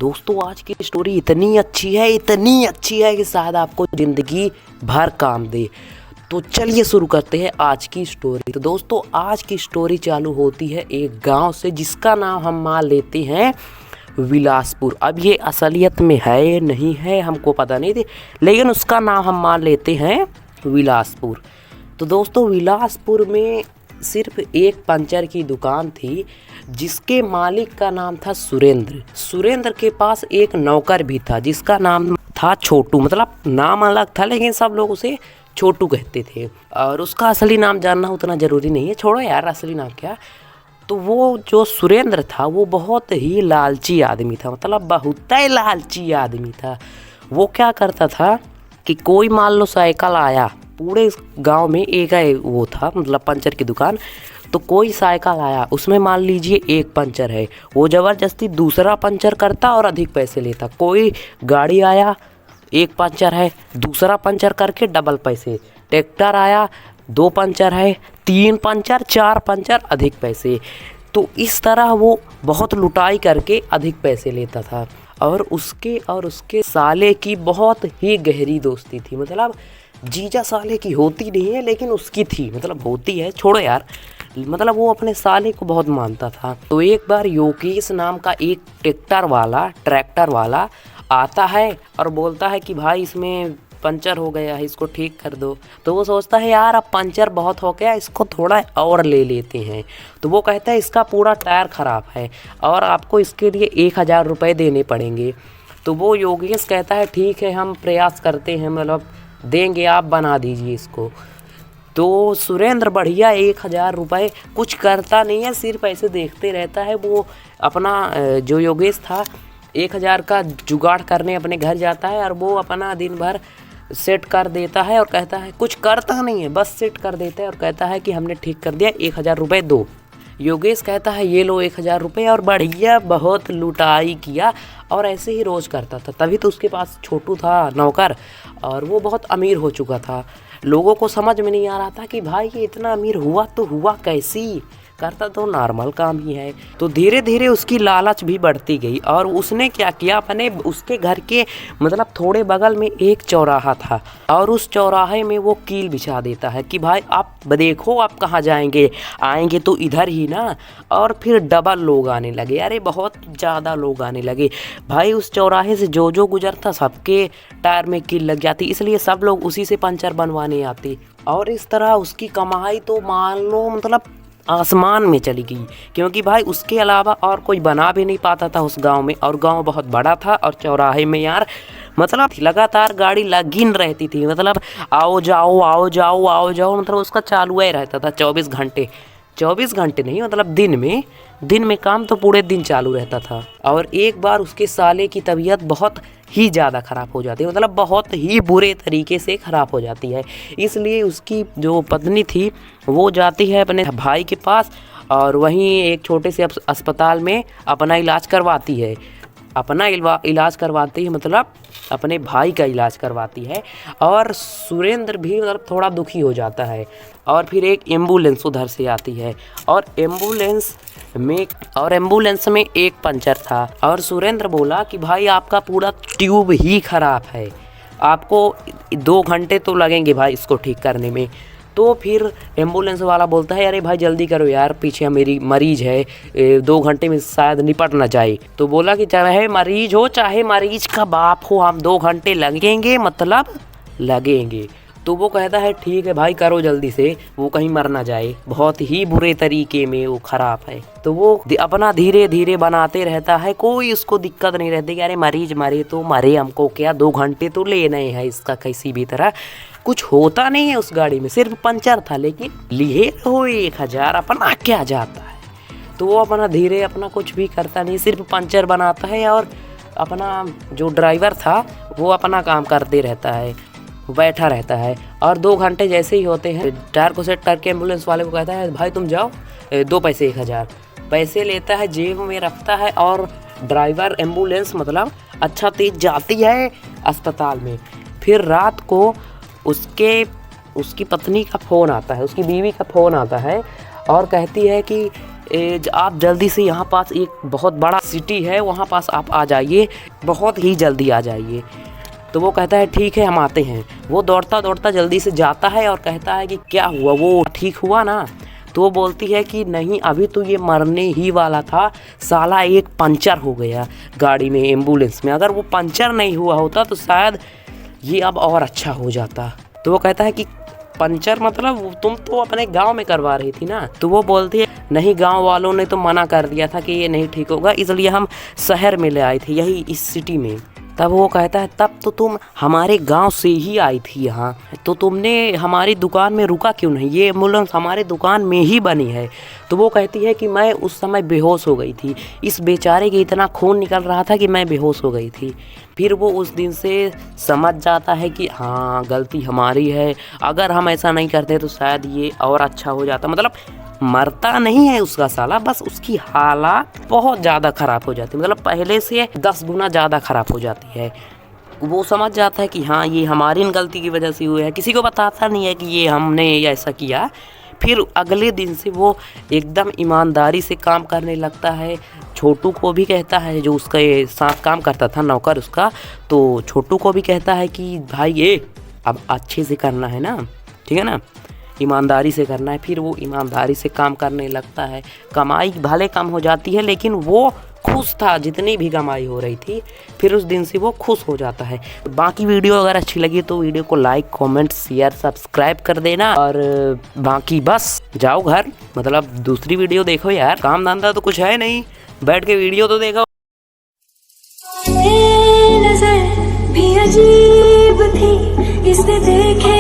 दोस्तों आज की स्टोरी इतनी अच्छी है कि शायद आपको ज़िंदगी भर काम दे। तो चलिए शुरू करते हैं आज की स्टोरी। तो दोस्तों आज की स्टोरी चालू होती है एक गांव से जिसका नाम हम मान लेते हैं विलासपुर। अब ये असलियत में है नहीं है हमको पता नहीं थी, लेकिन उसका नाम हम मान लेते हैं विलासपुर। तो दोस्तों विलासपुर में सिर्फ एक पंचर की दुकान थी जिसके मालिक का नाम था सुरेंद्र। सुरेंद्र के पास एक नौकर भी था जिसका नाम था छोटू, मतलब नाम अलग था लेकिन सब लोग उसे छोटू कहते थे। और उसका असली नाम जानना उतना ज़रूरी नहीं है, छोड़ो यार असली नाम क्या। तो वो जो सुरेंद्र था वो बहुत ही लालची आदमी था, मतलब बहुत ही लालची आदमी था। वो क्या करता था कि कोई मान लो साइकिल आया, पूरे गांव में एक ही वो था मतलब पंचर की दुकान। तो कोई साइकिल आया, उसमें मान लीजिए एक पंचर है, वो ज़बरदस्ती दूसरा पंचर करता और अधिक पैसे लेता। कोई गाड़ी आया, एक पंचर है, दूसरा पंचर करके डबल पैसे। ट्रैक्टर आया, दो पंचर है, तीन पंचर, चार पंचर, अधिक पैसे। तो इस तरह वो बहुत लुटाई करके अधिक पैसे लेता था। और उसके साले की बहुत ही गहरी दोस्ती थी, मतलब जीजा साले की होती नहीं है लेकिन उसकी थी, मतलब होती है, छोड़ो यार। मतलब वो अपने साले को बहुत मानता था। तो एक बार योगेश नाम का एक ट्रैक्टर वाला आता है और बोलता है कि भाई इसमें पंचर हो गया है, इसको ठीक कर दो। तो वो सोचता है यार अब पंचर बहुत हो गया, इसको थोड़ा और ले लेते हैं। तो वो कहता है इसका पूरा टायर ख़राब है और आपको इसके लिए 1000 रुपये देने पड़ेंगे। तो वो योगेश कहता है ठीक है हम प्रयास करते हैं, मतलब देंगे, आप बना दीजिए इसको। तो सुरेंद्र बढ़िया 1000 रुपये कुछ करता नहीं है, सिर्फ ऐसे देखते रहता है। वो अपना जो योगेश था 1000 का जुगाड़ करने अपने घर जाता है और वो अपना दिन भर सेट कर देता है और कहता है, कुछ करता नहीं है, बस सेट कर देता है और कहता है कि हमने ठीक कर दिया, 1000 रुपये दो। योगेश कहता है ये लो 1000 रुपये, और बढ़िया बहुत लुटाई किया और ऐसे ही रोज़ करता था। तभी तो उसके पास छोटू था नौकर, और वो बहुत अमीर हो चुका था। लोगों को समझ में नहीं आ रहा था कि भाई ये इतना अमीर हुआ तो हुआ कैसी, करता तो नॉर्मल काम ही है। तो धीरे धीरे उसकी लालच भी बढ़ती गई और उसने क्या किया, अपने उसके घर के मतलब थोड़े बगल में एक चौराहा था और उस चौराहे में वो कील बिछा देता है कि भाई आप देखो आप कहाँ जाएंगे, आएंगे तो इधर ही ना। और फिर डबल लोग आने लगे, अरे बहुत ज़्यादा लोग आने लगे भाई। उस चौराहे से जो गुजरता सबके टायर में कील लग जाती, इसलिए सब लोग उसी से पंचर बनवाने आते। और इस तरह उसकी कमाई तो मान लो मतलब आसमान में चली गई, क्योंकि भाई उसके अलावा और कोई बना भी नहीं पाता था उस गांव में। और गांव बहुत बड़ा था और चौराहे में यार मतलब लगातार गाड़ी लगी रहती थी, मतलब आओ जाओ आओ जाओ आओ जाओ, मतलब उसका चालू ही रहता था 24 घंटे। 24 घंटे नहीं, मतलब दिन में काम तो पूरे दिन चालू रहता था। और एक बार उसके साले की तबीयत बहुत ही ज़्यादा ख़राब हो जाती है, मतलब बहुत ही बुरे तरीके से ख़राब हो जाती है। इसलिए उसकी जो पत्नी थी वो जाती है अपने भाई के पास और वहीं एक छोटे से अस्पताल में अपना इलाज करवाती है। इलाज करवाती है, मतलब अपने भाई का इलाज करवाती है। और सुरेंद्र भी मतलब थोड़ा दुखी हो जाता है। और फिर एक एम्बुलेंस उधर से आती है और एम्बुलेंस में एक पंचर था। और सुरेंद्र बोला कि भाई आपका पूरा ट्यूब ही ख़राब है, आपको 2 घंटे तो लगेंगे भाई इसको ठीक करने में। तो फिर एम्बुलेंस वाला बोलता है अरे भाई जल्दी करो यार, पीछे मेरी मरीज है, 2 घंटे में शायद निपट ना जाए। तो बोला कि चाहे मरीज हो चाहे मरीज का बाप हो, हम 2 घंटे लगेंगे, मतलब लगेंगे। तो वो कहता है ठीक है भाई करो जल्दी से, वो कहीं मर ना जाए, बहुत ही बुरे तरीके में वो ख़राब है। तो वो अपना धीरे धीरे बनाते रहता है, कोई उसको दिक्कत नहीं रहती कि अरे मरीज मरे तो मरे, हमको क्या 2 घंटे तो लेना ही है इसका किसी भी तरह। कुछ होता नहीं है उस गाड़ी में, सिर्फ पंचर था, लेकिन लिए हो 1000, अपना क्या जाता है। तो वो अपना धीरे अपना कुछ भी करता नहीं, सिर्फ पंचर बनाता है और अपना जो ड्राइवर था वो अपना काम करते रहता है, बैठा रहता है। और 2 घंटे जैसे ही होते हैं टायर को सेट करके एम्बुलेंस वाले को कहता है भाई तुम जाओ, 2 पैसे 1000 पैसे लेता है, जेब में रखता है। और ड्राइवर एम्बुलेंस मतलब अच्छा तेज जाती है अस्पताल में। फिर रात को उसकी पत्नी का फ़ोन आता है, उसकी बीवी का फ़ोन आता है और कहती है कि आप जल्दी से यहाँ पास एक बहुत बड़ा सिटी है, वहाँ पास आप आ जाइए, बहुत ही जल्दी आ जाइए। तो वो कहता है ठीक है हम आते हैं। वो दौड़ता दौड़ता जल्दी से जाता है और कहता है कि क्या हुआ, वो ठीक हुआ ना? तो वो बोलती है कि नहीं, अभी तो ये मरने ही वाला था, साला एक पंचर हो गया गाड़ी में, एम्बुलेंस में। अगर वो पंचर नहीं हुआ होता तो शायद ये अब और अच्छा हो जाता। तो वो कहता है कि पंचर मतलब तुम तो अपने गांव में करवा रही थी ना? तो वो बोलती है नहीं, गांव वालों ने तो मना कर दिया था कि ये नहीं ठीक होगा, इसलिए हम शहर में ले आए थे, यही इस सिटी में। तब वो कहता है तब तो तुम हमारे गांव से ही आई थी यहाँ, तो तुमने हमारी दुकान में रुका क्यों नहीं? ये एम्बुलेंस हमारे दुकान में ही बनी है। तो वो कहती है कि मैं उस समय बेहोश हो गई थी, इस बेचारे के इतना खून निकल रहा था कि मैं बेहोश हो गई थी। फिर वो उस दिन से समझ जाता है कि हाँ गलती हमारी है, अगर हम ऐसा नहीं करते तो शायद ये और अच्छा हो जाता। मतलब मरता नहीं है उसका साला, बस उसकी हालात बहुत ज़्यादा ख़राब हो जाती है, मतलब पहले से 10 गुना ज़्यादा ख़राब हो जाती है। वो समझ जाता है कि हाँ ये हमारी गलती की वजह से हुआ है, किसी को बताता नहीं है कि ये हमने ऐसा किया। फिर अगले दिन से वो एकदम ईमानदारी से काम करने लगता है। छोटू को भी कहता है, जो उसके साथ काम करता था नौकर उसका, तो छोटू को भी कहता है कि भाई ये अब अच्छे से करना है ना, ठीक है ना, ईमानदारी से करना है। फिर वो ईमानदारी से काम करने लगता है। कमाई भले कम हो जाती है लेकिन वो खुश था जितनी भी कमाई हो रही थी। फिर उस दिन से वो खुश हो जाता है। बाकी वीडियो अगर अच्छी लगी तो वीडियो को लाइक कमेंट शेयर सब्सक्राइब कर देना, और बाकी बस जाओ घर, मतलब दूसरी वीडियो देखो यार, काम धंधा तो कुछ है नहीं, बैठ के वीडियो तो देखो। नजर भी अजीब थी, इसने देखे